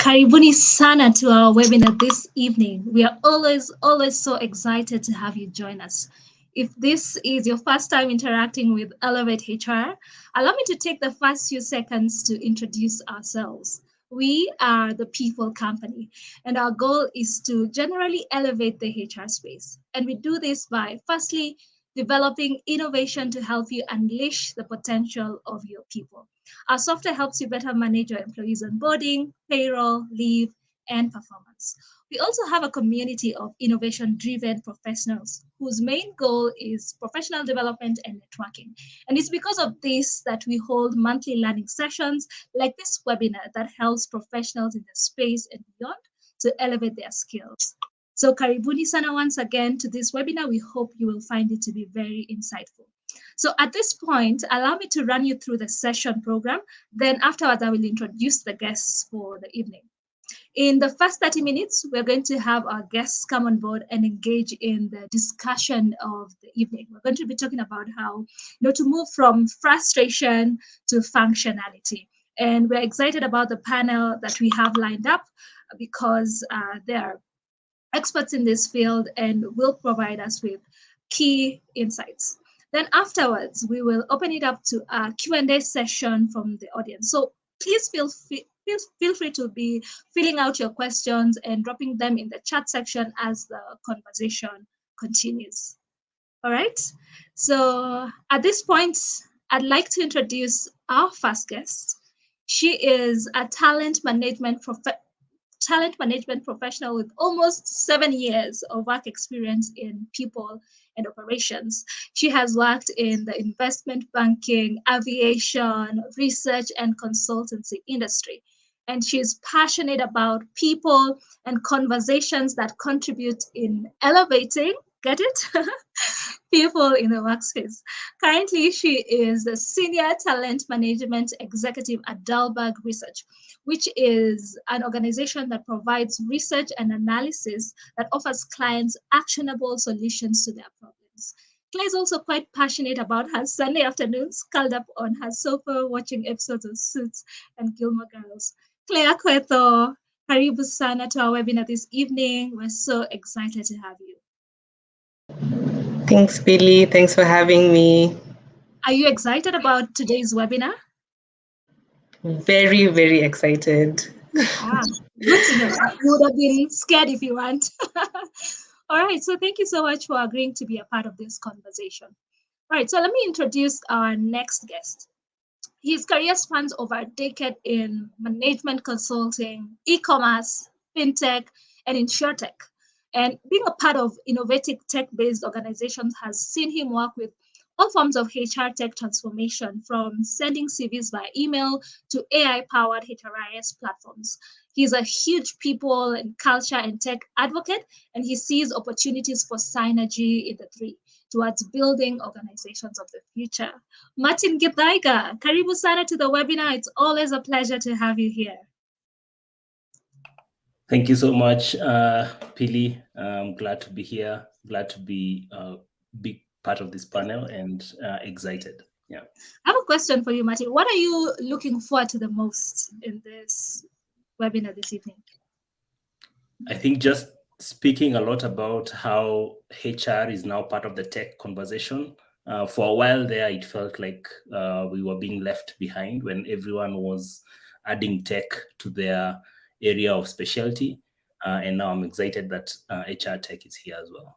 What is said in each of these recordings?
Karibuni sana to our webinar this evening. We are always so excited to have you join us. If this is your first time interacting with Elevate HR, allow me to take the first few seconds to introduce ourselves. We are the People Company, and our goal is to generally elevate the HR space. And we do this by, firstly, developing innovation to help you unleash the potential of your people. Our software helps you better manage your employees' onboarding, payroll, leave, and performance. We also have a community of innovation-driven professionals whose main goal is professional development and networking. And it's because of this that we hold monthly learning sessions like this webinar that helps professionals in the space and beyond to elevate their skills. So karibuni sana once again to this webinar. We hope you will find it to be very insightful. So at this point, allow me to run you through the session program. Then afterwards, I will introduce the guests for the evening. In the first 30 minutes, we're going to have our guests come on board and engage in the discussion of the evening. We're going to be talking about how to move from frustration to functionality. And we're excited about the panel that we have lined up because they're experts in this field and will provide us with key insights. Then afterwards, we will open it up to a Q&A session from the audience. So please feel free to be filling out your questions and dropping them in the chat section as the conversation continues. All right. So at this point, I'd like to introduce our first guest. She is a talent management professional with almost 7 years of work experience in people and operations. She has worked in the investment banking, aviation, research, and consultancy industry. And she's passionate about people and conversations that contribute in elevating, get it? People in the workspace. Currently, she is the Senior Talent Management Executive at Dalberg Research, which is an organization that provides research and analysis that offers clients actionable solutions to their problems. Claire is also quite passionate about her Sunday afternoons, curled up on her sofa watching episodes of Suits and Gilmore Girls. Claire Cueto, karibu sana to our webinar this evening. We're so excited to have you. Thanks, Billy. Thanks for having me. Are you excited about today's webinar? Very, very excited. Good to know. You would have been scared if you weren't. All right, so thank you so much for agreeing to be a part of this conversation. All right, so let me introduce our next guest. His career spans over a decade in management consulting, e-commerce, fintech, and insurtech. And being a part of innovative tech-based organizations has seen him work with all forms of HR tech transformation, from sending CVs via email to AI-powered HRIS platforms. He's a huge people and culture and tech advocate, and he sees opportunities for synergy in the three towards building organizations of the future. Martin Githaiga, karibu sana to the webinar. It's always a pleasure to have you here. Thank you so much, Pili. I'm glad to be here, glad to be a big part of this panel, and excited. Yeah. I have a question for you, Martin. What are you looking forward to the most in this webinar this evening? I think just speaking a lot about how HR is now part of the tech conversation. For a while there, it felt like we were being left behind when everyone was adding tech to their area of specialty. And now I'm excited that HR tech is here as well.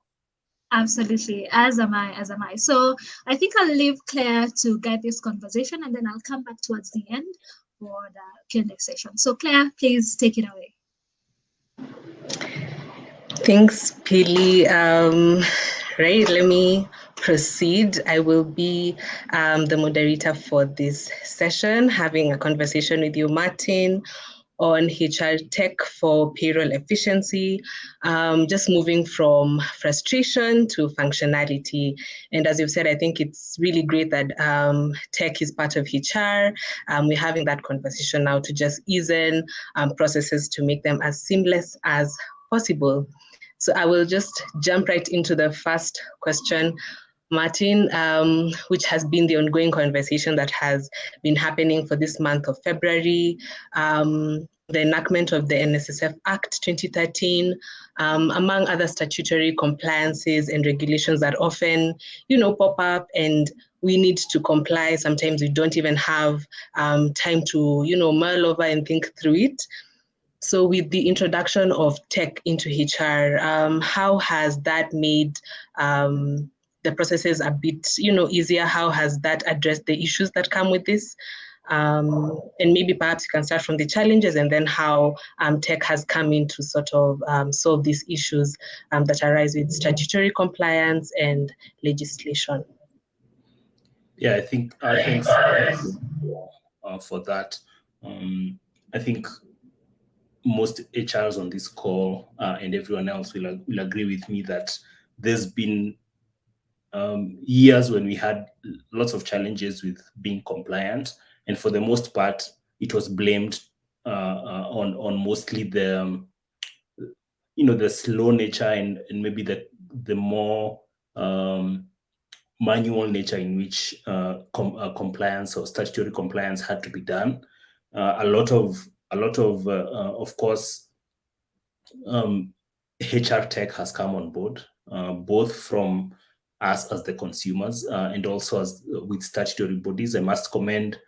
Absolutely, as am I. So I think I'll leave Claire to guide this conversation, and then I'll come back towards the end for the Q&A session. So Claire, please take it away. Thanks, Pili. Right, let me proceed. I will be the moderator for this session, having a conversation with you, Martin, on HR tech for payroll efficiency, just moving from frustration to functionality. And as you've said, I think it's really great that tech is part of HR. We're having that conversation now to just ease in processes to make them as seamless as possible. So I will just jump right into the first question, Martin, which has been the ongoing conversation that has been happening for this month of February. the enactment of the NSSF Act 2013, among other statutory compliances and regulations that often, pop up and we need to comply. Sometimes we don't even have time to, mull over and think through it. So with the introduction of tech into HR, how has that made the processes a bit, easier? How has that addressed the issues that come with this? And maybe perhaps you can start from the challenges and then how tech has come in to sort of solve these issues that arise with statutory compliance and legislation. Yeah, I think thanks for that. I think most HRs on this call and everyone else will agree with me that there's been years when we had lots of challenges with being compliant, and for the most part, it was blamed on mostly the the slow nature and maybe the more manual nature in which compliance or statutory compliance had to be done. A lot of course, HR tech has come on board, both from us as the consumers and also as with statutory bodies. I must commend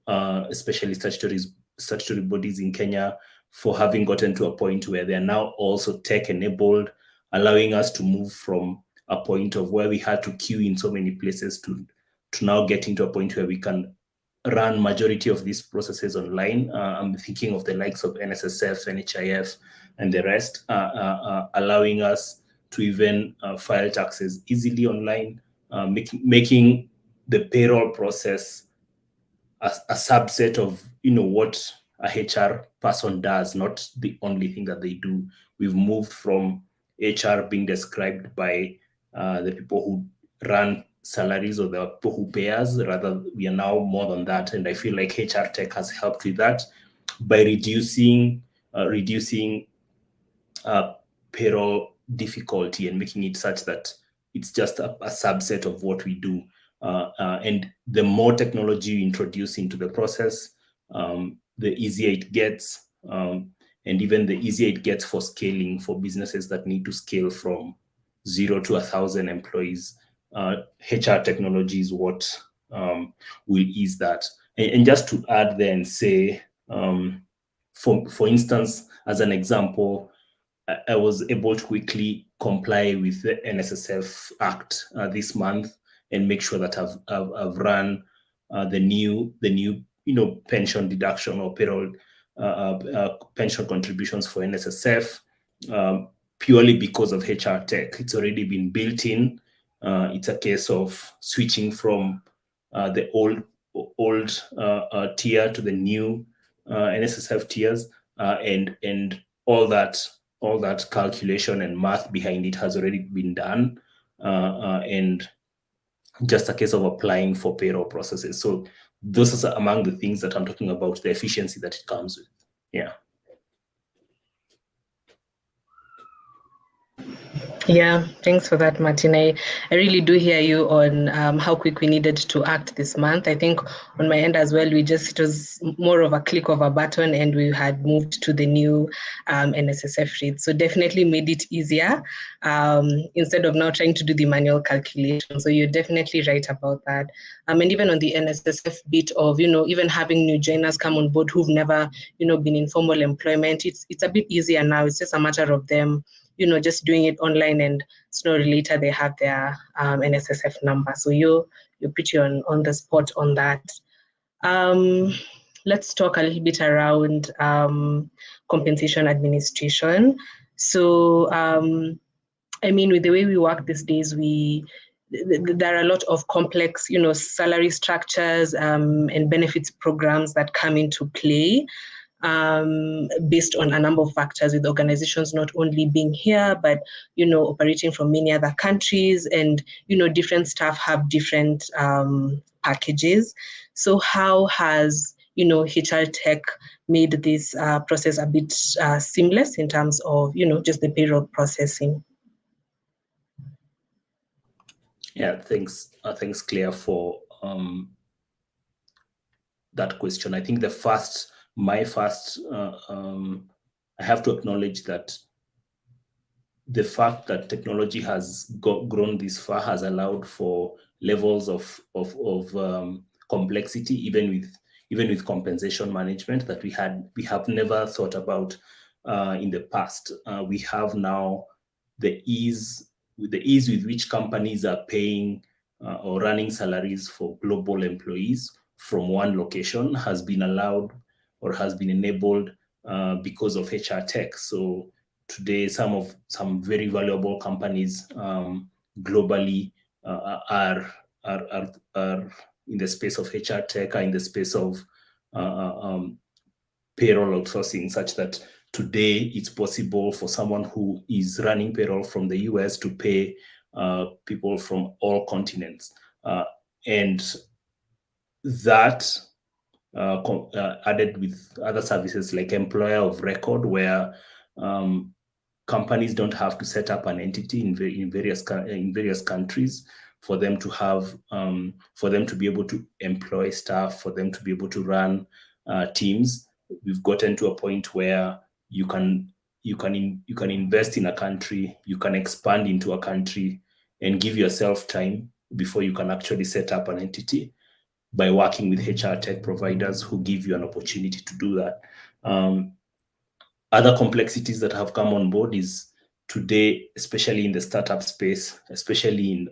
especially statutory bodies in Kenya for having gotten to a point where they are now also tech enabled, allowing us to move from a point of where we had to queue in so many places to now getting to a point where we can run majority of these processes online. I'm thinking of the likes of NSSF, NHIF, and the rest, allowing us to even file taxes easily online, making the payroll process a subset of what a HR person does, not the only thing that they do. We've moved from HR being described by the people who run salaries or the people who pay us. Rather, we are now more than that, and I feel like HR tech has helped with that by reducing payroll difficulty and making it such that it's just a subset of what we do. And the more technology you introduce into the process, the easier it gets. And even the easier it gets for scaling for businesses that need to scale from 0 to 1,000 employees. HR technology is what will ease that. And just to add there and say, for instance, as an example, I was able to quickly comply with the NSSF Act this month and make sure that I've run the new pension deduction or payroll pension contributions for NSSF purely because of HR tech. It's already been built in. It's a case of switching from the old tier to the new NSSF tiers, and all that calculation and math behind it has already been done, and just a case of applying for payroll processes. So those are among the things that I'm talking about, the efficiency that it comes with. Yeah. Yeah, thanks for that, Martin. I really do hear you on how quick we needed to act this month. I think on my end as well, it was more of a click of a button and we had moved to the new NSSF rate. So definitely made it easier instead of now trying to do the manual calculation. So you're definitely right about that. And even on the NSSF bit of, even having new joiners come on board who've never, been in formal employment, it's a bit easier now. It's just a matter of them just doing it online, and sooner or later they have their NSSF number. So you're pretty on the spot on that. Let's talk a little bit around compensation administration. So, with the way we work these days, there are a lot of complex, salary structures and benefits programs that come into play. Based on a number of factors, with organizations not only being here, but, operating from many other countries, and, different staff have different packages. So how has, HR tech made this process a bit seamless in terms of, just the payroll processing? Yeah, thanks, Claire, for that question. I think the first I have to acknowledge that the fact that technology has grown this far has allowed for levels of complexity, even with compensation management that we have never thought about in the past. We have now the ease with which companies are paying or running salaries for global employees from one location has been allowed or has been enabled because of HR tech. So today, some very valuable companies globally are in the space of HR tech, are in the space of payroll outsourcing, such that today it's possible for someone who is running payroll from the US to pay people from all continents. And that added with other services like employer of record, where companies don't have to set up an entity in various countries for them to have for them to be able to employ staff, for them to be able to run teams. We've gotten to a point where you can invest in a country, you can expand into a country, and give yourself time before you can actually set up an entity by working with HR tech providers who give you an opportunity to do that. Other complexities that have come on board is today, especially in the startup space, especially in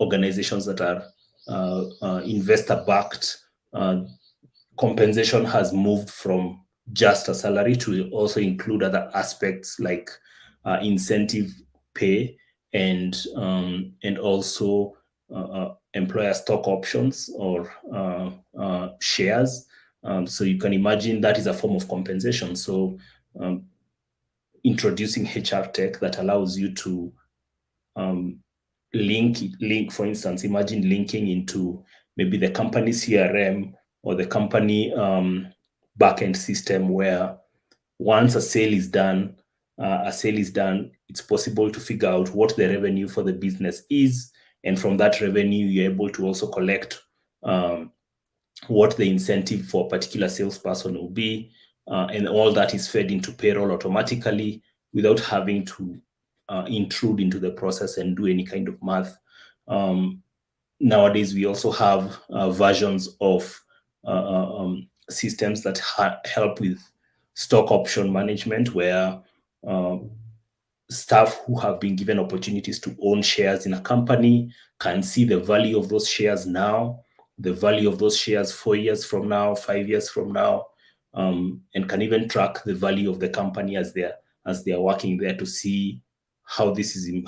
organizations that are investor-backed, compensation has moved from just a salary to also include other aspects like incentive pay and also employer stock options or shares. So you can imagine that is a form of compensation. So introducing HR tech that allows you to link, for instance, imagine linking into maybe the company CRM or the company backend system, where once a sale is done, it's possible to figure out what the revenue for the business is. And from that revenue, you're able to also collect what the incentive for a particular salesperson will be. And all that is fed into payroll automatically without having to intrude into the process and do any kind of math. Nowadays, we also have versions of systems that help with stock option management, where staff who have been given opportunities to own shares in a company can see the value of those shares now, the value of those shares 4 years from now, 5 years from now, and can even track the value of the company as they are working there to see how this is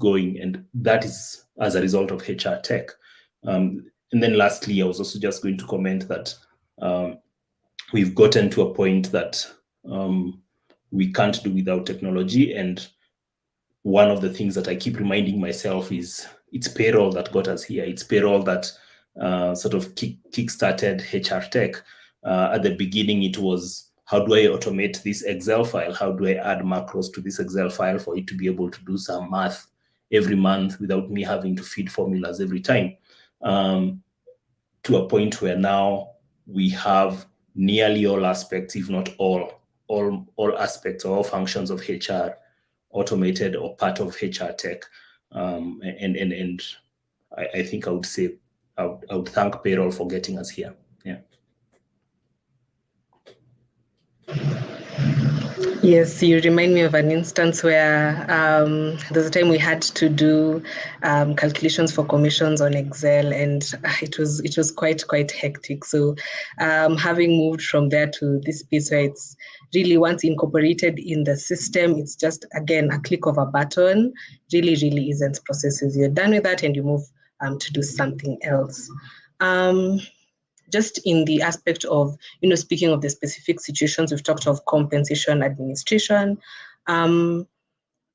going, and that is as a result of HR tech. And then lastly, I was also just going to comment that we've gotten to a point that we can't do without technology. And one of the things that I keep reminding myself is it's payroll that got us here. It's payroll that sort of kick-started HR tech. At the beginning, it was, how do I automate this Excel file? How do I add macros to this Excel file for it to be able to do some math every month without me having to feed formulas every time? To a point where now we have nearly all aspects, if not all aspects or all functions of HR automated or part of HR tech. And I think I would say I would thank Payroll for getting us here. Yeah. Yes, you remind me of an instance where there's a time we had to do calculations for commissions on Excel, and it was quite hectic. So having moved from there to this piece where it's really, once incorporated in the system, it's just, again, a click of a button, really easy processes. You're done with that and you move to do something else. Just in the aspect of, speaking of the specific situations, we've talked of compensation administration. On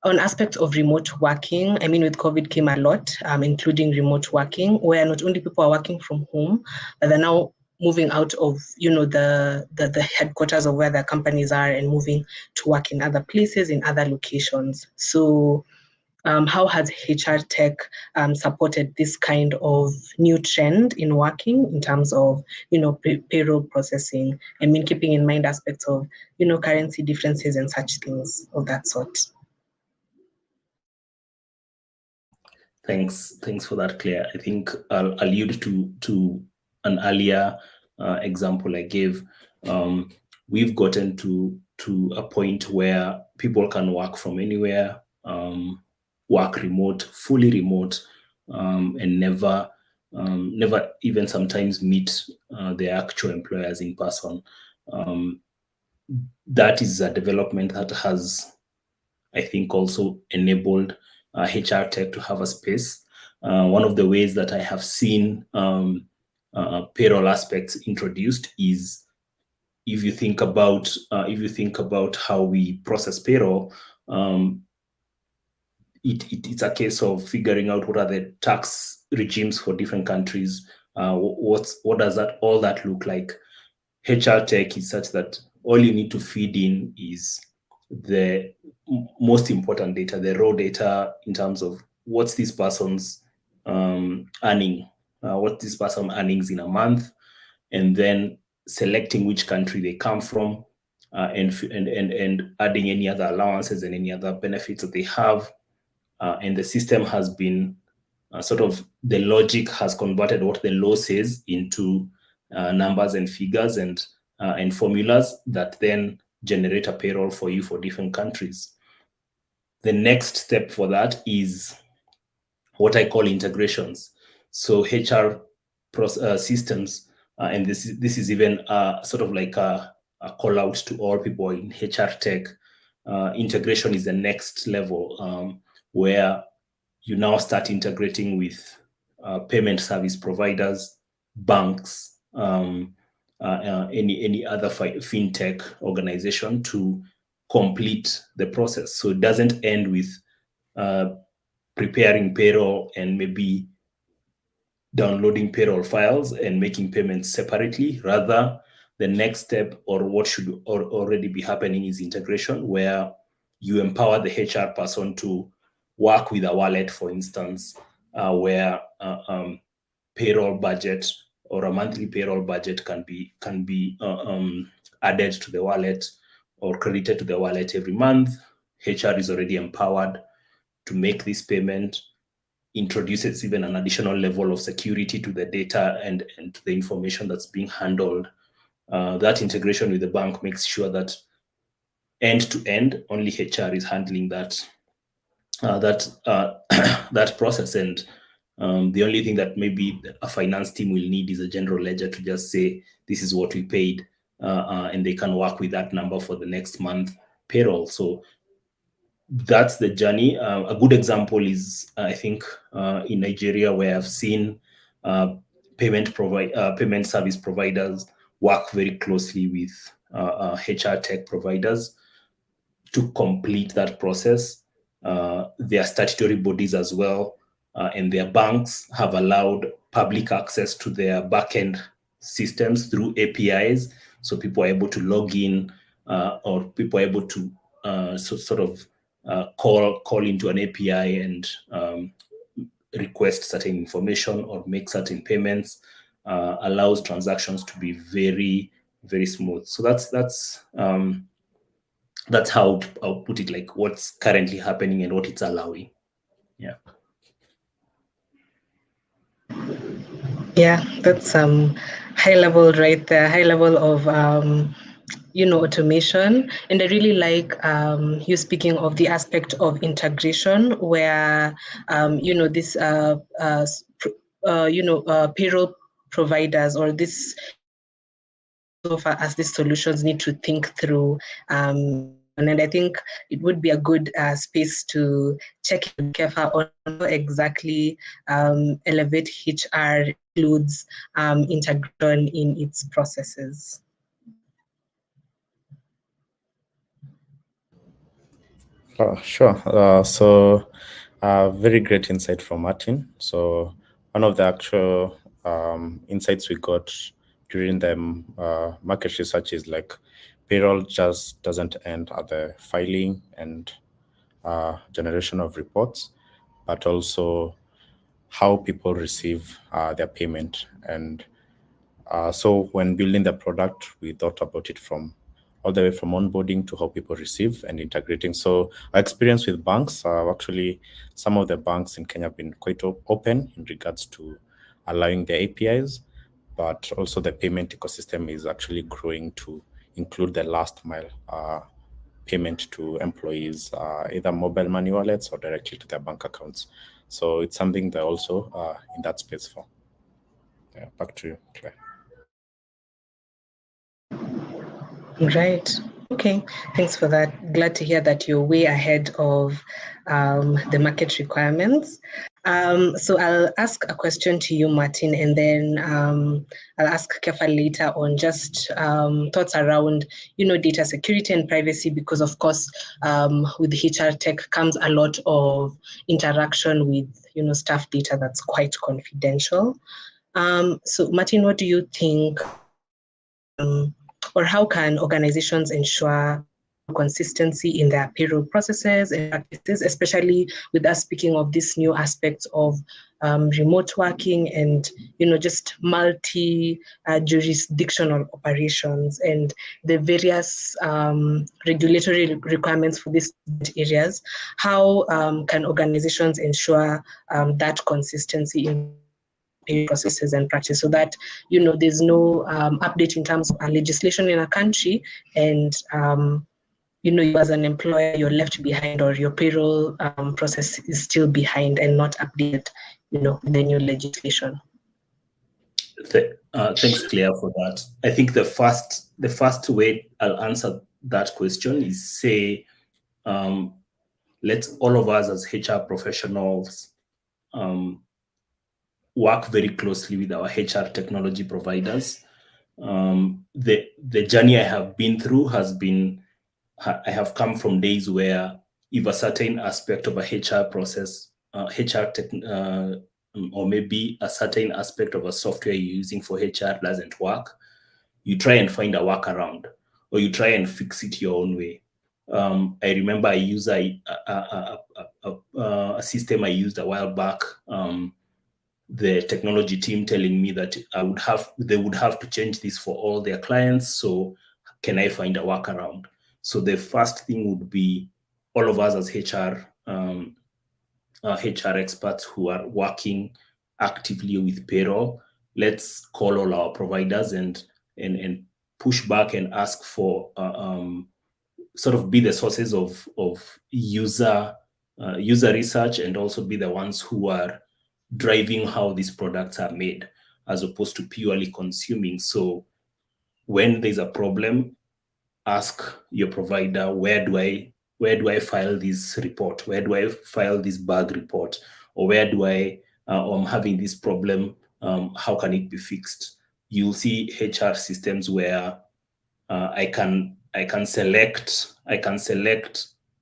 aspects of remote working, I mean, with COVID came a lot, including remote working, where not only people are working from home, but they're now moving out of, the headquarters of where their companies are and moving to work in other places, in other locations. So how has HR tech supported this kind of new trend in working in terms of, payroll processing? I mean, keeping in mind aspects of, currency differences and such things of that sort. Thanks for that, Claire. I think I'll allude to an earlier example I gave. We've gotten to a point where people can work from anywhere, work remote, fully remote, and never even sometimes meet their actual employers in person. That is a development that has, I think, also enabled HR tech to have a space. One of the ways that I have seen payroll aspects introduced is, if you think about how we process payroll, it's a case of figuring out what are the tax regimes for different countries. What does all that look like? HR tech is such that all you need to feed in is the most important data, the raw data in terms of what's this person's earning, what this person earnings in a month, and then selecting which country they come from, and adding any other allowances and any other benefits that they have. And the system has been sort of, the logic has converted what the law says into numbers and figures and formulas that then generate a payroll for you for different countries. The next step for that is what I call integrations. So HR systems, and this is even sort of like a call out to all people in HR tech. Integration is the next level, where you now start integrating with payment service providers, banks, any other fintech organization to complete the process. So it doesn't end with preparing payroll and maybe downloading payroll files and making payments separately. Rather, the next step, or what should already be happening, is integration, where you empower the HR person to work with a wallet, for instance, where payroll budget or a monthly payroll budget can be added to the wallet or credited to the wallet every month. HR is already empowered to make this payment, introduces even an additional level of security to the data and to the information that's being handled. That integration with the bank makes sure that end to end, only HR is handling that that process, and the only thing that maybe a finance team will need is a general ledger to just say this is what we paid, and they can work with that number for the next month payroll. So that's the journey. A good example is, I think, in Nigeria, where I've seen payment service providers work very closely with HR tech providers to complete that process. Their statutory bodies as well, and their banks have allowed public access to their backend systems through APIs. So people are able to log in, or people are able to sort of call into an API and request certain information or make certain payments. Allows transactions to be very, very smooth. So that's how I'll put it, like what's currently happening and what it's allowing. Yeah. Yeah, that's high level right there, high level of automation. And I really like you speaking of the aspect of integration, where this payroll providers, or this so far as these solutions need to think through integration. And I think it would be a good space to check in Kefa on how exactly Elevate HR includes integration in its processes. Sure. Very great insight from Martin. So one of the actual insights we got during the market research is like payroll just doesn't end at the filing and generation of reports, but also how people receive their payment. And so when building the product, we thought about it from all the way from onboarding to how people receive and integrating. So our experience with banks, actually, some of the banks in Kenya have been quite open in regards to allowing their APIs, but also the payment ecosystem is actually growing to include the last mile payment to employees, either mobile money wallets or directly to their bank accounts. So it's something they're also in that space for. Yeah, back to you, Claire. Right. Okay. Thanks for that. Glad to hear that you're way ahead of the market requirements. So I'll ask a question to you, Martin, and then I'll ask Kefa later on just thoughts around, data security and privacy, because of course, with HR tech comes a lot of interaction with, staff data that's quite confidential. So Martin, what do you think? Or how can organizations ensure consistency in their payroll processes and practices, especially with us speaking of this new aspects of remote working and just multi-jurisdictional operations and the various regulatory requirements for these areas? How can organizations ensure that consistency in processes and practice so that there's no update in terms of legislation in a country and you as an employer you're left behind or your payroll process is still behind and not updated with the new legislation? Thanks, Claire, for that. I think the first way I'll answer that question is say, let's all of us as HR professionals work very closely with our HR technology providers. The journey I have been through has been, I have come from days where if a certain aspect of a HR process, HR tech, or maybe a certain aspect of a software you're using for HR doesn't work, you try and find a workaround or you try and fix it your own way. I remember I used a system I used a while back. The technology team telling me that they would have to change this for all their clients. So can I find a workaround? So the first thing would be all of us as HR experts who are working actively with payroll. Let's call all our providers and push back and ask for sort of be the sources of user research and also be the ones who are driving how these products are made as opposed to purely consuming. So when there's a problem, ask your provider, where do I file this report? Where do I file this bug report? Or where do I'm having this problem, how can it be fixed? You'll see HR systems where I can select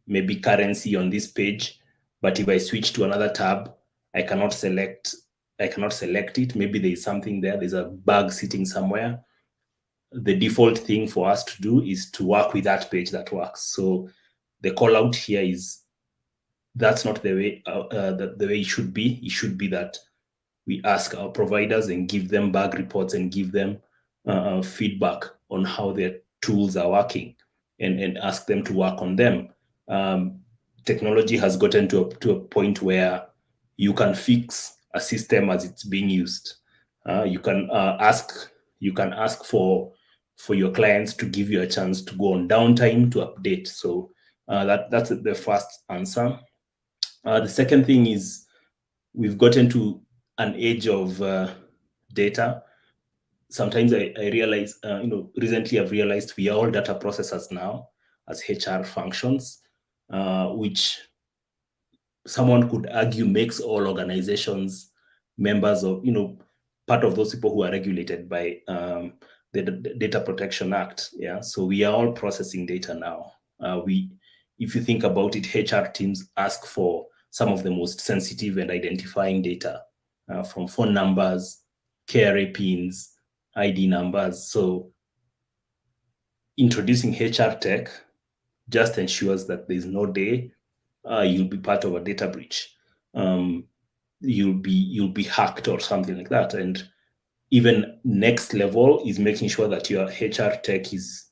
maybe currency on this page, but if I switch to another tab, I cannot select it. Maybe there's something there, there's a bug sitting somewhere. The default thing for us to do is to work with that page that works. So the call out here is that's not the way the way it should be. It should be that we ask our providers and give them bug reports and give them feedback on how their tools are working and ask them to work on them. Technology has gotten to a point where you can fix a system as it's being used. You can ask for your clients to give you a chance to go on downtime to update. So that's the first answer. The second thing is we've gotten to an age of data. Sometimes I realize, recently I've realized we are all data processors now as HR functions, which someone could argue makes all organizations members of, part of those people who are regulated by the Data Protection Act. Yeah, so we are all processing data now. If you think about it, HR teams ask for some of the most sensitive and identifying data, from phone numbers, KRA pins, ID numbers. So introducing HR tech just ensures that there's no day you'll be part of a data breach. You'll be hacked or something like that. And even next level is making sure that your HR tech is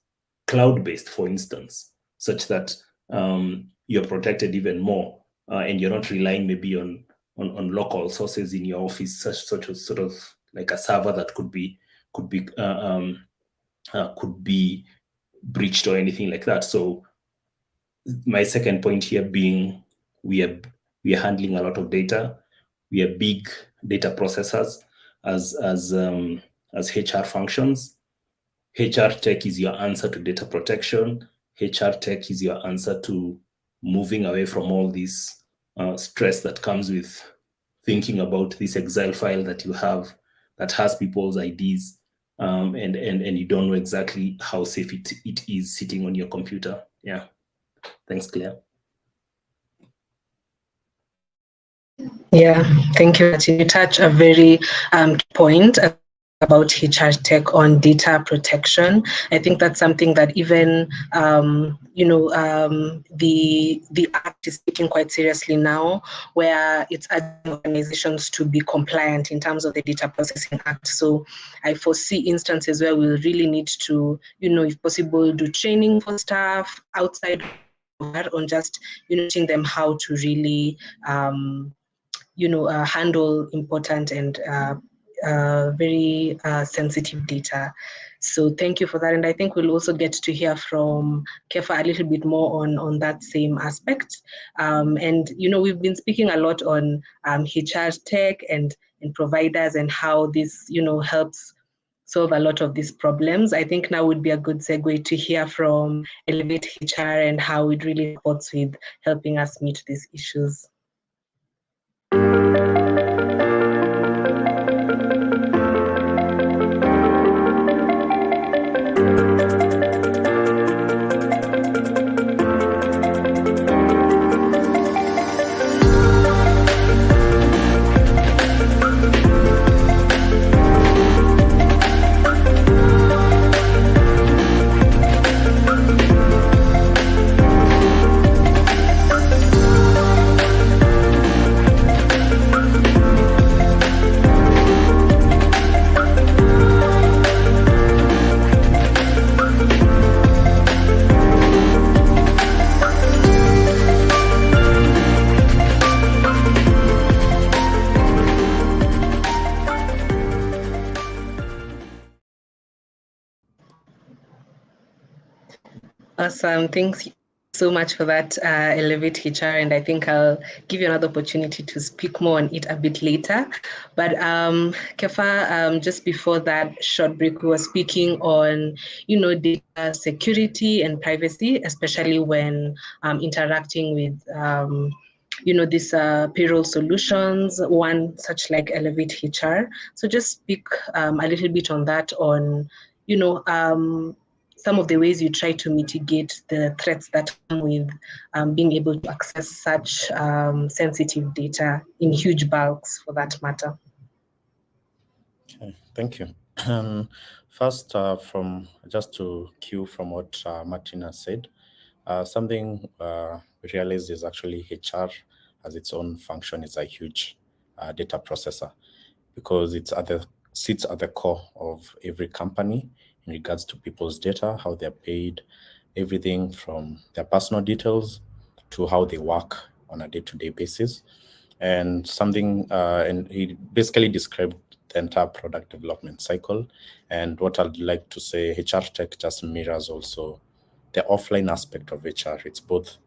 cloud-based, for instance, such that you're protected even more, and you're not relying maybe on local sources in your office, such as sort of like a server that could be breached or anything like that. So my second point here being we are handling a lot of data. We are big data processors as HR functions. HR tech is your answer to data protection. HR tech is your answer to moving away from all this stress that comes with thinking about this Excel file that you have that has people's IDs, and you don't know exactly how safe it is sitting on your computer. Yeah. Thanks, Claire. Yeah, thank you, Martin. You touch a very key point about HR tech on data protection. I think that's something that even the act is taking quite seriously now, where it's urging organizations to be compliant in terms of the Data Processing Act. So I foresee instances where we'll really need to, if possible, do training for staff outside of that on just, teaching them how to really handle important and very sensitive data. So thank you for that. And I think we'll also get to hear from Kefa a little bit more on that same aspect. And, we've been speaking a lot on HR tech and providers and how this, helps solve a lot of these problems. I think now would be a good segue to hear from Elevate HR and how it really supports with helping us meet these issues. Awesome. Thanks so much for that, Elevate HR. And I think I'll give you another opportunity to speak more on it a bit later. But Kefa, just before that short break, we were speaking on, data security and privacy, especially when interacting with these payroll solutions, one such like Elevate HR. So just speak a little bit on that, on, some of the ways you try to mitigate the threats that come with being able to access such sensitive data in huge bulks, for that matter. Okay, thank you. First, from just to cue from what Martina said, something we realized is actually HR as its own function is a huge data processor, because it sits at the core of every company in regards to people's data, how they're paid, everything from their personal details to how they work on a day-to-day basis. And and he basically described the entire product development cycle. And what I'd like to say, HR tech just mirrors also the offline aspect of HR. It's both.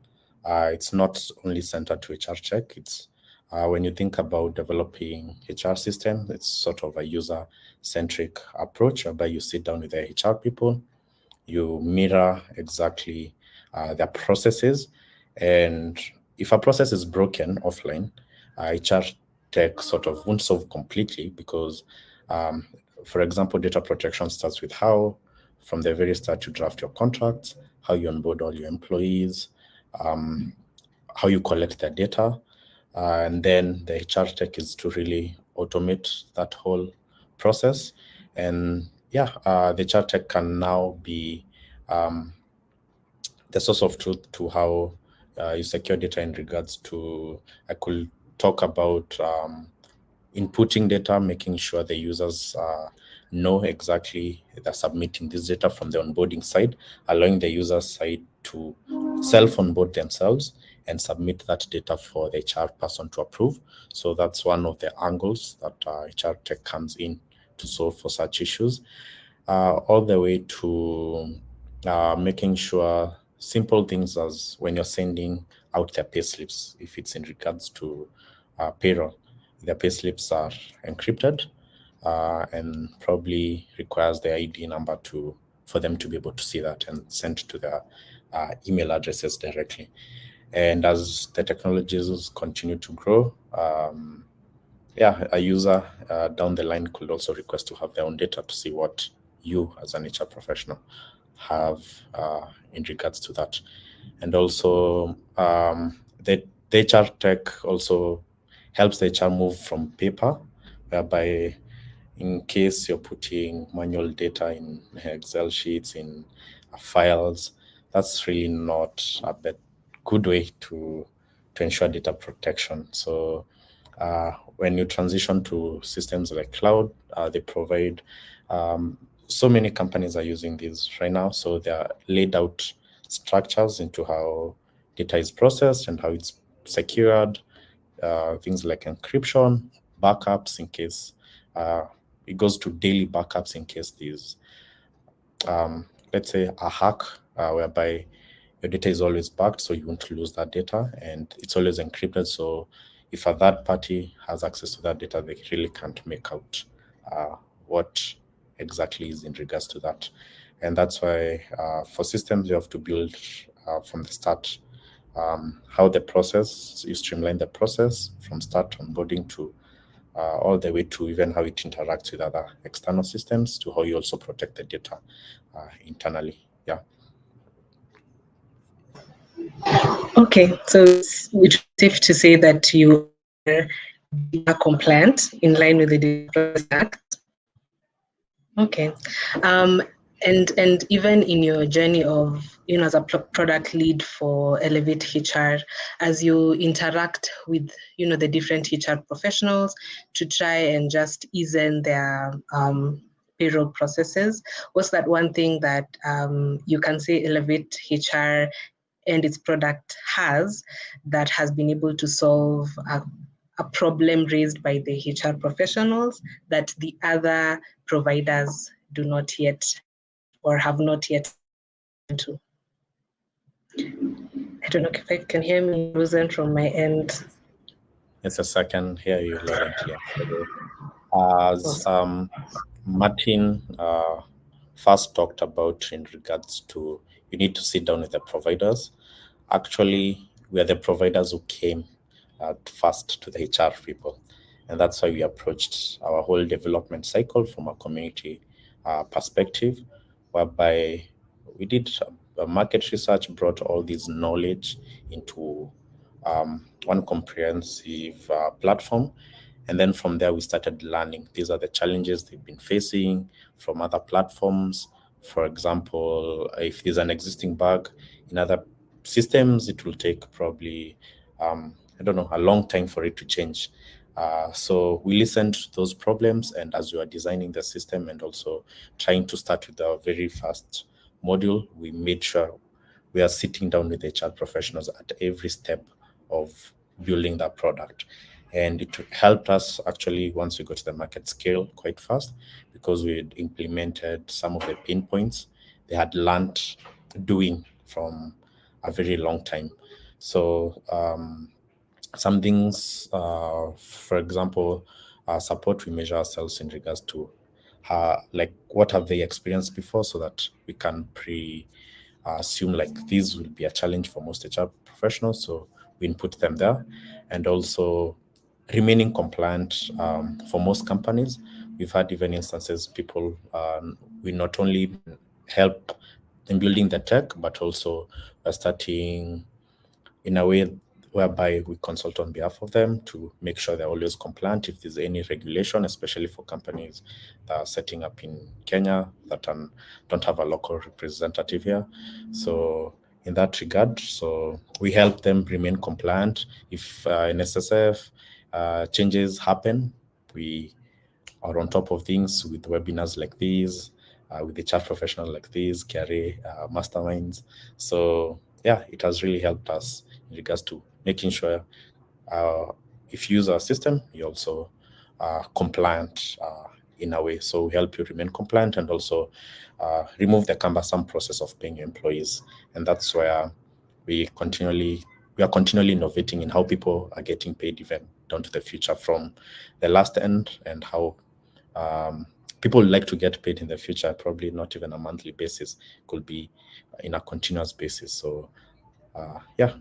It's not only centered to HR tech. It's when you think about developing HR system, it's sort of a user-centric approach whereby you sit down with the HR people, you mirror exactly their processes, and if a process is broken offline, HR tech sort of won't solve completely, because, for example, data protection starts with how, from the very start, you draft your contracts, how you onboard all your employees, how you collect their data, and then the HR tech is to really automate that whole process. And yeah, the HR tech can now be the source of truth to how you secure data in regards to, I could talk about inputting data, making sure the users know exactly they're submitting this data from the onboarding side, allowing the user side to self-onboard themselves and submit that data for the HR person to approve. So that's one of the angles that HR tech comes in to solve for such issues, all the way to making sure simple things as when you're sending out their pay slips, if it's in regards to payroll, the pay slips are encrypted and probably requires the ID number for them to be able to see that and send to their email addresses directly. And as the technologies continue to grow, a user down the line could also request to have their own data to see what you as an HR professional have in regards to that. And also the HR tech also helps the HR move from paper, whereby in case you're putting manual data in Excel sheets, in files, that's really not a good way to ensure data protection. So when you transition to systems like cloud, they provide, so many companies are using these right now. So they are laid out structures into how data is processed and how it's secured, things like encryption, backups in case it goes to daily backups in case there's, let's say, a hack whereby your data is always backed, so you won't lose that data, and it's always encrypted. So if a third party has access to that data, they really can't make out what exactly is in regards to that. And that's why for systems, you have to build from the start how the process, you streamline the process from start onboarding to all the way to even how it interacts with other external systems, to how you also protect the data internally. Yeah. Okay, so it would be safe to say that you are data compliant in line with the Data Privacy Act. Okay, and even in your journey of, as a product lead for Elevate HR, as you interact with, the different HR professionals to try and just ease in their payroll processes, what's that one thing that you can say Elevate HR and its product that has been able to solve a problem raised by the HR professionals that the other providers do not yet have or have not yet to? I don't know if I can hear me, Rosen, from my end. Yes, I can hear you loud and clear. As Martin first talked about in regards to, you need to sit down with the providers. Actually, we are the providers who came first to the HR people. And that's why we approached our whole development cycle from a community perspective, whereby we did a market research, brought all this knowledge into one comprehensive platform. And then from there, we started learning. These are the challenges they've been facing from other platforms. For example, if there's an existing bug in other systems, it will take probably, a long time for it to change. So we listened to those problems, and as we were designing the system and also trying to start with our very first module, we made sure we are sitting down with HR professionals at every step of building that product. And it helped us actually, once we got to the market scale, quite fast, because we had implemented some of the pain points they had learned doing from a very long time. So some things, for example, support, we measure ourselves in regards to like what have they experienced before, so that we can assume like this will be a challenge for most HR professionals. So we input them there. And also remaining compliant for most companies. We've had even instances people, we not only help in building the tech, but also we're starting in a way whereby we consult on behalf of them to make sure they're always compliant if there's any regulation, especially for companies that are setting up in Kenya that don't have a local representative here. So in that regard. So we help them remain compliant. If in SSF changes happen, we are on top of things with webinars like these, with the chat professional like these, KRA masterminds. So yeah, it has really helped us in regards to making sure if you use our system, you also compliant in a way. So we help you remain compliant and also remove the cumbersome process of paying your employees. And that's where we are continually innovating in how people are getting paid even down to the future from the last end, and how people like to get paid in the future, probably not even a monthly basis, could be in a continuous basis. So yeah.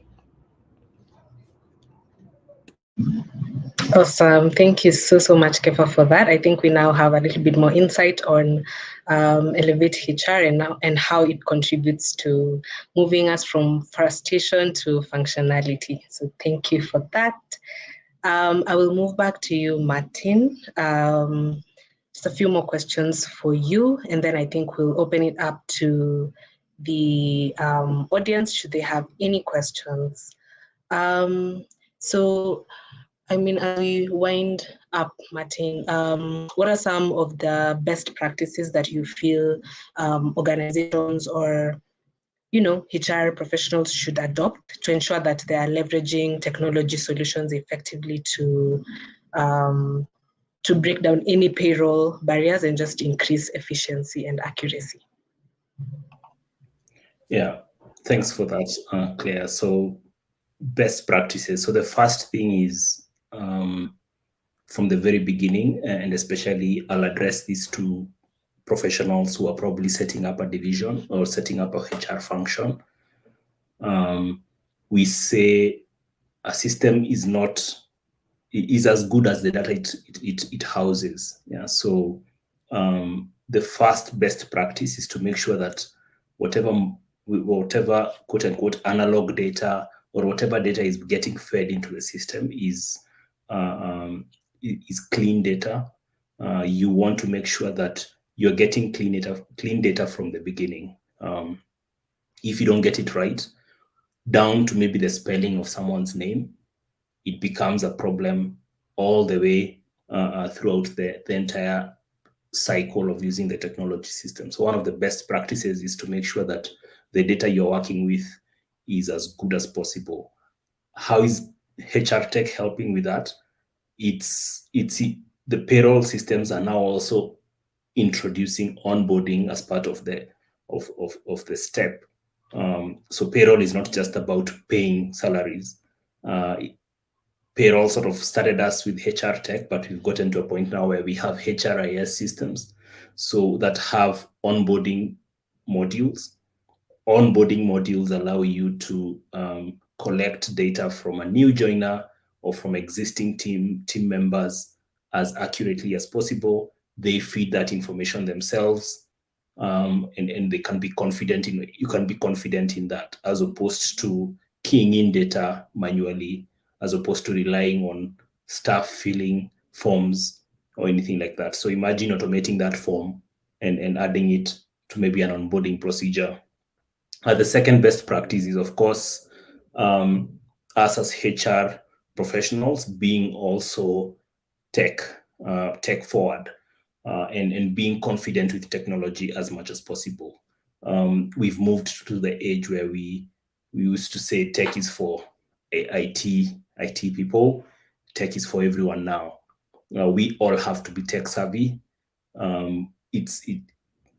Awesome. Thank you so much, Kefa, for that. I think we now have a little bit more insight on Elevate HR and how it contributes to moving us from frustration to functionality. So thank you for that. I will move back to you, Martin. Just a few more questions for you, and then I think we'll open it up to the audience should they have any questions. So, I mean, as we wind up, Martin, what are some of the best practices that you feel organizations or HR professionals should adopt to ensure that they are leveraging technology solutions effectively to break down any payroll barriers and just increase efficiency and accuracy? Yeah, thanks for that, Claire. So best practices. So the first thing is from the very beginning, and especially I'll address this to professionals who are probably setting up a division or setting up a HR function. We say a system is as good as the data it houses. Yeah. So the first best practice is to make sure that whatever quote unquote analog data or whatever data is getting fed into the system is clean data. You want to make sure that you're getting clean data from the beginning. If you don't get it right, down to maybe the spelling of someone's name, it becomes a problem all the way throughout the entire cycle of using the technology system. So one of the best practices is to make sure that the data you're working with is as good as possible. How is HR tech helping with that? It's the payroll systems are now also introducing onboarding as part of the step. So payroll is not just about paying salaries. Payroll sort of started us with HR tech, but we've gotten to a point now where we have HRIS systems, so that have onboarding modules. Onboarding modules allow you to collect data from a new joiner or from existing team members as accurately as possible. They feed that information themselves, and they can be confident in. You can be confident in that, as opposed to keying in data manually, as opposed to relying on staff filling forms or anything like that. So imagine automating that form and adding it to maybe an onboarding procedure. The second best practice is, of course, us as HR professionals being also tech forward and being confident with technology as much as possible. We've moved to the age where we used to say tech is for IT people. Tech is for everyone now. We all have to be tech savvy.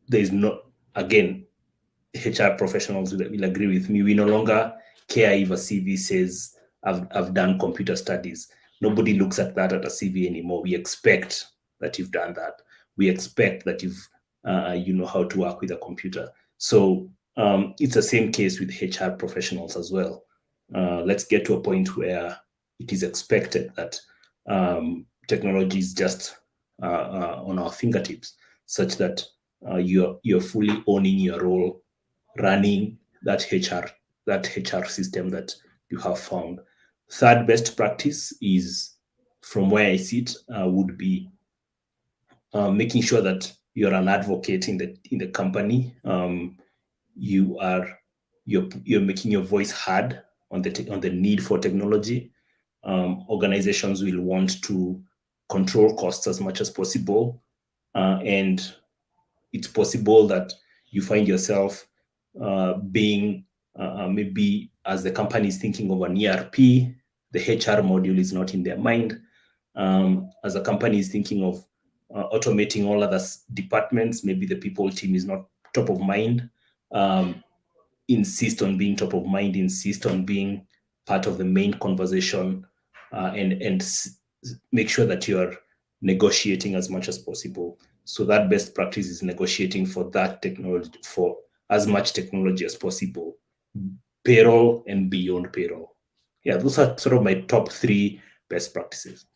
There's no, again, HR professionals will agree with me. We no longer care if a CV says I've done computer studies. Nobody looks at that at a CV anymore. We expect that you've done that. We expect that you know how to work with a computer. So it's the same case with HR professionals as well. Let's get to a point where it is expected that technology is just on our fingertips, such that you're fully owning your role, running that HR system that you have found. Third best practice is, from where I sit, would be making sure that you're an advocate in the company. You you're making your voice heard on the need for technology. Organizations will want to control costs as much as possible, and it's possible that you find yourself being maybe, as the company is thinking of an ERP, the HR module is not in their mind. As a company is thinking of automating all other departments, maybe the people team is not top of mind. Insist on being top of mind, insist on being part of the main conversation, and make sure that you're negotiating as much as possible. So that best practice is negotiating for that technology, for as much technology as possible, payroll and beyond payroll. Yeah, those are sort of my top 3 best practices.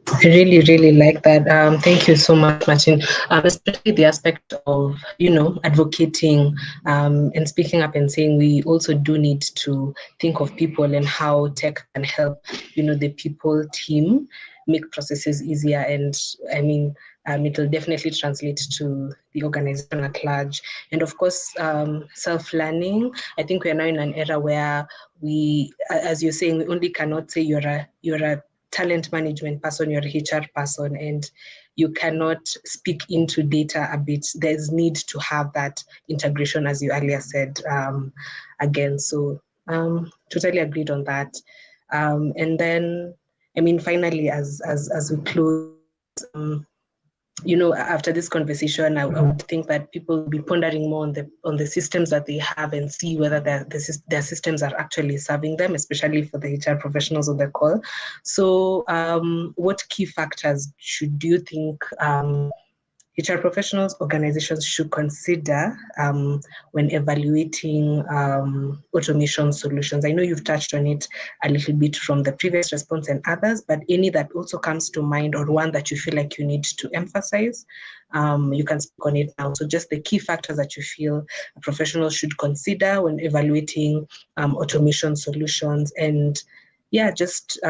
I really, really like that. Thank you so much, Martin. Especially the aspect of, advocating and speaking up and saying we also do need to think of people and how tech can help, the people team make processes easier. And I mean, it will definitely translate to the organization at large. And of course, self-learning. I think we are now in an era where we, as you're saying, we only cannot say you're a talent management person, you're a HR person, and you cannot speak into data a bit. There's need to have that integration, as you earlier said, again. So totally agreed on that. And then, I mean, finally, as we close, after this conversation, I would think that people will be pondering more on the systems that they have and see whether their systems are actually serving them, especially for the HR professionals on the call. So what key factors should you think HR professionals, organizations should consider when evaluating automation solutions? I know you've touched on it a little bit from the previous response and others, but any that also comes to mind, or one that you feel like you need to emphasize, you can speak on it now. So just the key factors that you feel professionals should consider when evaluating automation solutions, and just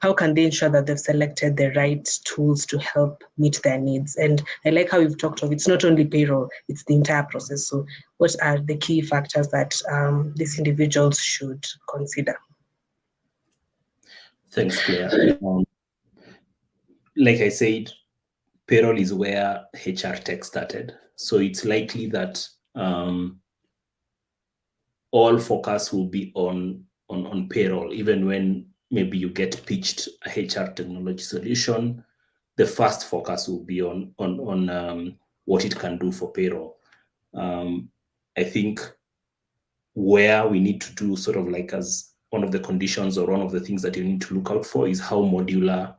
how can they ensure that they've selected the right tools to help meet their needs? And I like how you've talked of it's not only payroll, it's the entire process. So what are the key factors that these individuals should consider? Thanks, Claire. Like I said, payroll is where HR tech started. So it's likely that all focus will be on payroll, even when maybe you get pitched a HR technology solution, the first focus will be on what it can do for payroll. I think where we need to do sort of like as one of the conditions or one of the things that you need to look out for is how modular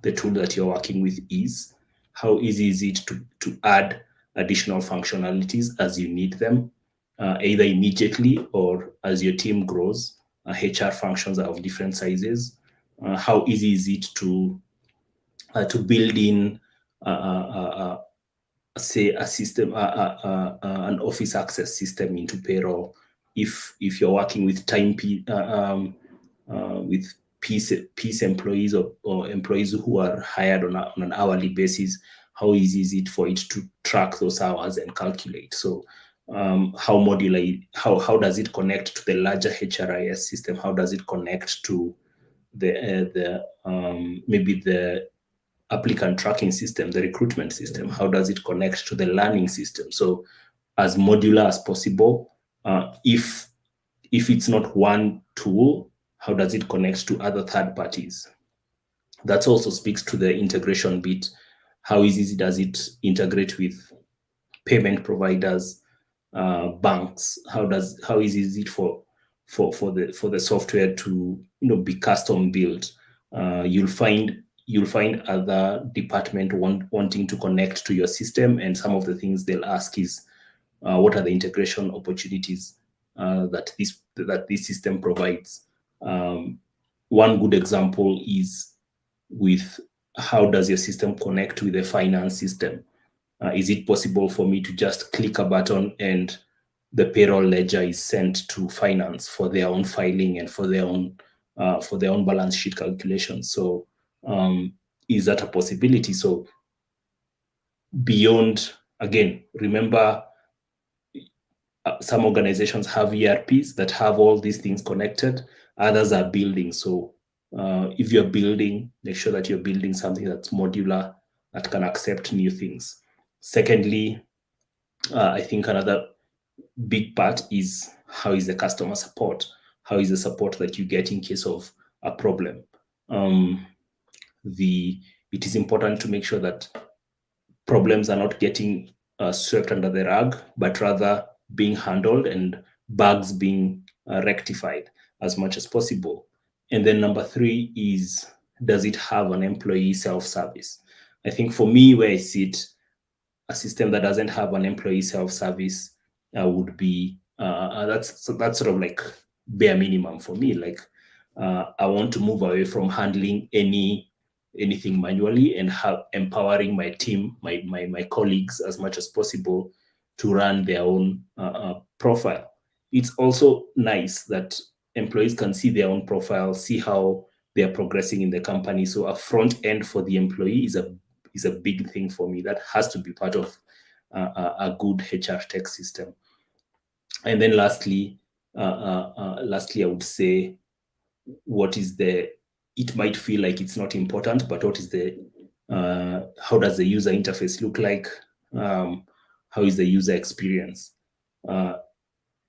the tool that you're working with is. How easy is it to add additional functionalities as you need them, either immediately or as your team grows. HR functions are of different sizes. How easy is it to build in, say, a system, an office access system into payroll? If you're working with with piece employees or employees who are hired on an hourly basis, how easy is it for it to track those hours and calculate? So how modular, how does it connect to the larger HRIS system? How does it connect to the maybe the applicant tracking system, the recruitment system? How does it connect to the learning system? So as modular as possible. If it's not one tool, how does it connect to other third parties? That also speaks to the integration bit. How easy does it integrate with payment providers, banks? How easy is it for the software to be custom built? You'll find other department wanting to connect to your system, and some of the things they'll ask is what are the integration opportunities that this system provides. One good example is with how does your system connect with the finance system? Is it possible for me to just click a button and the payroll ledger is sent to finance for their own filing and for their own balance sheet calculation? So is that a possibility? So beyond again, remember, some organizations have ERPs that have all these things connected. Others are building. So if you're building, make sure that you're building something that's modular, that can accept new things. Secondly, I think another big part is how is the customer support? How is the support that you get in case of a problem? It is important to make sure that problems are not getting swept under the rug, but rather being handled and bugs being rectified as much as possible. And then number 3 is, does it have an employee self-service? I think for me, where I sit, a system that doesn't have an employee self-service would be, that's sort of like bare minimum for me. Like I want to move away from handling anything manually and empowering my team, my colleagues as much as possible to run their own profile. It's also nice that employees can see their own profile, see how they are progressing in the company. So a front end for the employee is a big thing for me. That has to be part of a good HR tech system. And then lastly, I would say, it might feel like it's not important, but how does the user interface look like? How is the user experience?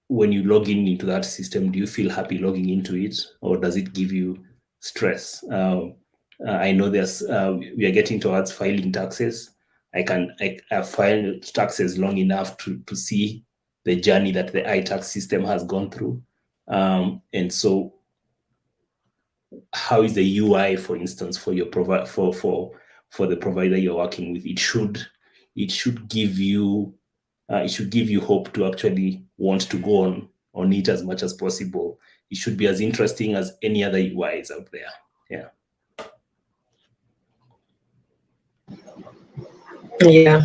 When you log into that system, do you feel happy logging into it, or does it give you stress? I know we are getting towards filing taxes. I've filed taxes long enough to see the journey that the iTax system has gone through. And so how is the UI, for instance, for your for the provider you're working with? It should give you hope to actually want to go on it as much as possible. It should be as interesting as any other UIs out there. Yeah. Yeah.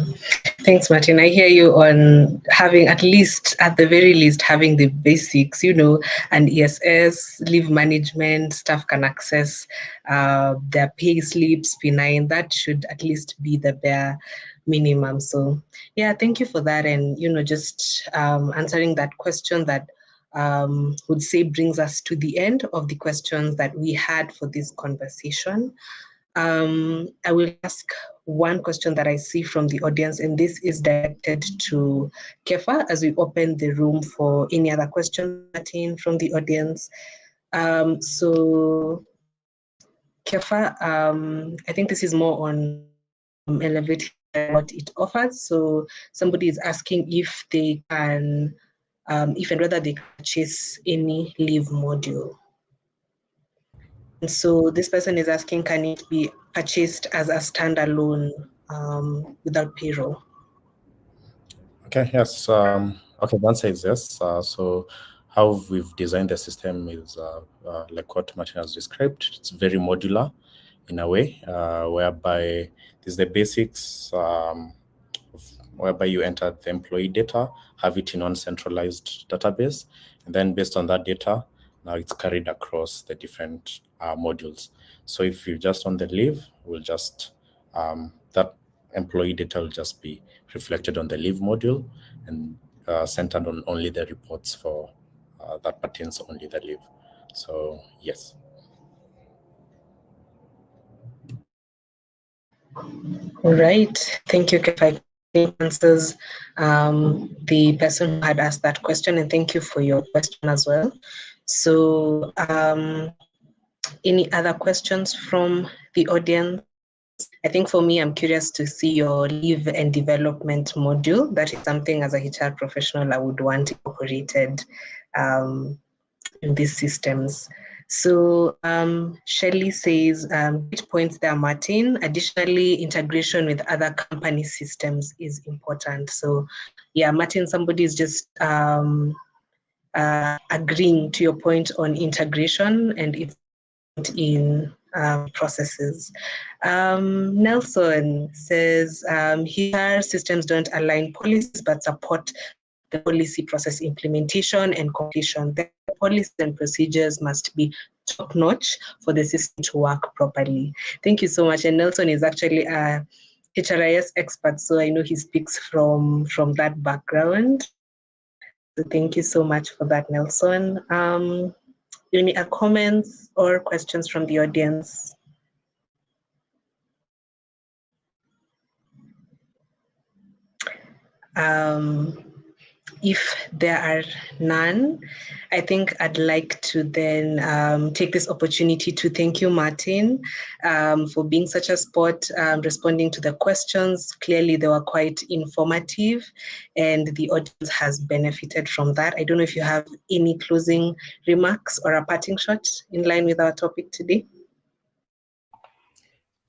Thanks, Martin. I hear you on having, at the very least, having the basics, and ESS, leave management, staff can access their pay slips, P9. That should at least be the bare minimum. So, yeah, thank you for that. And, just answering that question that would say brings us to the end of the questions that we had for this conversation. I will ask one question that I see from the audience, and this is directed to Kefa as we open the room for any other questions, Martin, from the audience. So, Kefa, I think this is more on Elevate what it offers. So somebody is asking if they can, if and whether they can purchase any leave module. And so this person is asking, can it be purchased as a standalone without payroll? Okay, yes. Okay, the answer is yes. So how we've designed the system is like what Martin has described. It's very modular in a way, whereby there's the basics, whereby you enter the employee data, have it in one centralized database, and then based on that data, now it's carried across the different modules. So if you're just on the leave, we'll just that employee data will just be reflected on the leave module and centered on only the reports for that pertains only the leave. So yes. All right. Thank you, Kefa. Answers the person who had asked that question, and thank you for your question as well. So any other questions from the audience? I think for me, I'm curious to see your leave and development module. That is something as a HR professional I would want incorporated in these systems. So Shelley says, great points there, Martin. Additionally, integration with other company systems is important. So yeah, Martin, somebody is just agreeing to your point on integration and it's in processes. Nelson says, here systems don't align policies but support the policy process implementation and completion. The policies and procedures must be top-notch for the system to work properly. Thank you so much. And Nelson is actually a HRIS expert, so I know he speaks from that background. So thank you so much for that, Nelson. Any comments or questions from the audience? If there are none, I think I'd like to then take this opportunity to thank you, Martin, for being such a sport, responding to the questions. Clearly, they were quite informative, and the audience has benefited from that. I don't know if you have any closing remarks or a parting shot in line with our topic today.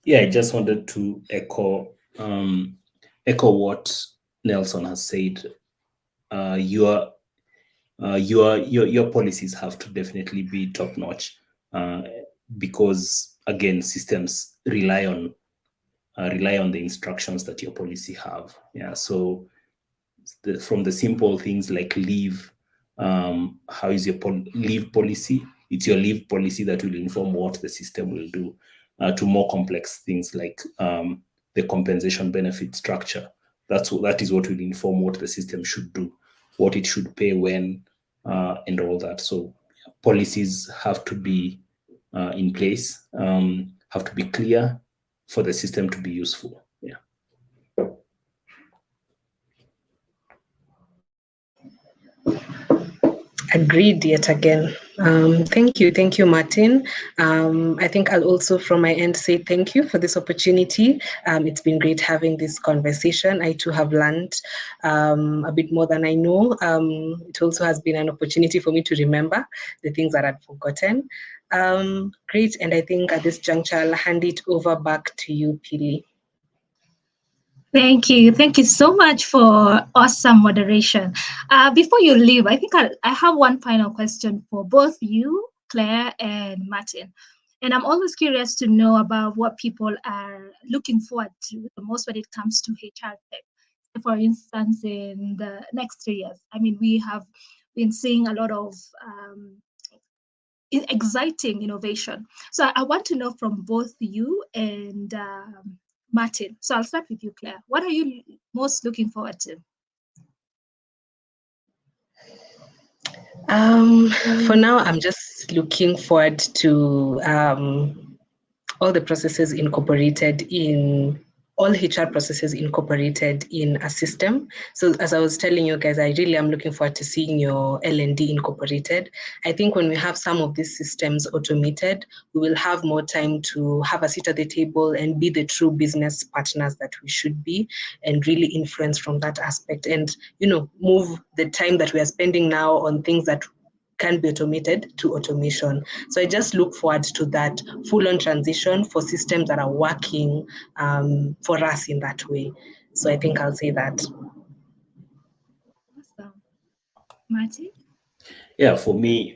Yeah, I just wanted to echo what Nelson has said. Your policies have to definitely be top notch, because again, systems rely on the instructions that your policy have. Yeah, so from the simple things like leave, how is your leave policy? It's your leave policy that will inform what the system will do, to more complex things like the compensation benefit structure. That is what will inform what the system should do, what it should pay when, and all that. So policies have to be in place, have to be clear for the system to be useful. Yeah. Agreed yet again. Thank you, Martin. I think I'll also from my end say thank you for this opportunity. It's been great having this conversation. I too have learned a bit more than I know. It also has been an opportunity for me to remember the things that I'd forgotten. Great, and I think at this juncture, I'll hand it over back to you, Pili. Thank you. Thank you so much for awesome moderation. Before you leave, I think I have one final question for both you, Claire and Martin. And I'm always curious to know about what people are looking forward to the most when it comes to HR tech. For instance, in the next 3 years, I mean, we have been seeing a lot of exciting innovation. So I want to know from both you and Martin. So I'll start with you, Claire. What are you most looking forward to? For now, I'm just looking forward to all the processes incorporated in all HR processes incorporated in a system. So as I was telling you guys, I really am looking forward to seeing your L&D incorporated. I think when we have some of these systems automated, we will have more time to have a seat at the table and be the true business partners that we should be, and really influence from that aspect, and move the time that we are spending now on things that can be automated to automation. So I just look forward to that full-on transition for systems that are working for us in that way. So I think I'll say that. Awesome. Martin? Yeah, for me,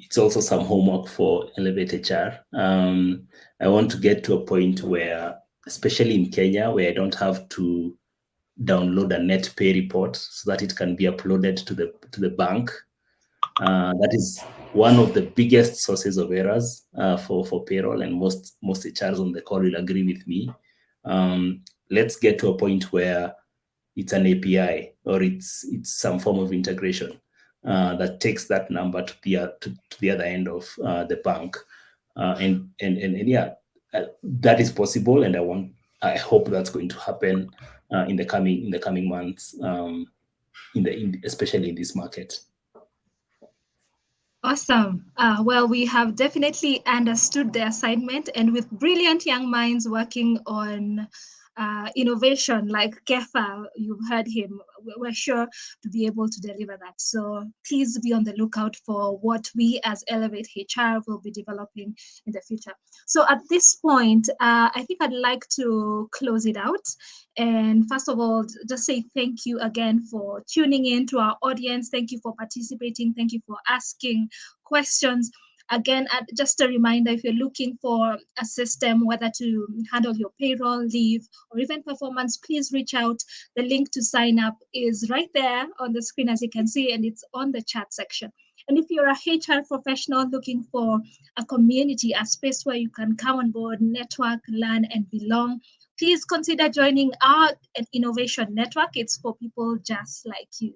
it's also some homework for Elevate HR. I want to get to a point where, especially in Kenya, where I don't have to download a net pay report so that it can be uploaded to the bank. That is one of the biggest sources of errors for payroll, and most HRs on the call will agree with me. Let's get to a point where it's an API or it's some form of integration that takes that number to the other end of the bank, and yeah, that is possible, and I hope that's going to happen in the coming months, especially in this market. Awesome. Well, we have definitely understood the assignment, and with brilliant young minds working on innovation like Kefa, you've heard him, we're sure to be able to deliver that. So please be on the lookout for what we as Elevate HR will be developing in the future. So at this point, I think I'd like to close it out. And first of all, just say thank you again for tuning in to our audience. Thank you for participating. Thank you for asking questions. Again, just a reminder, if you're looking for a system, whether to handle your payroll, leave, or even performance, please reach out. The link to sign up is right there on the screen, as you can see, and it's on the chat section. And if you're a HR professional looking for a community, a space where you can come on board, network, learn, and belong, please consider joining our innovation network. It's for people just like you.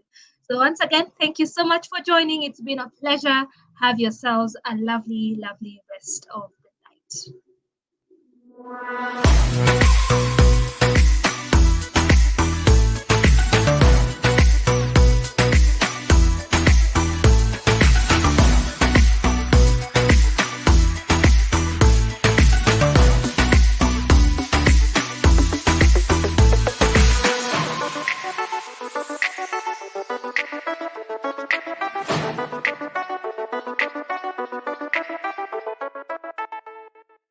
So once again, thank you so much for joining. It's been a pleasure. Have yourselves a lovely, lovely rest of the night.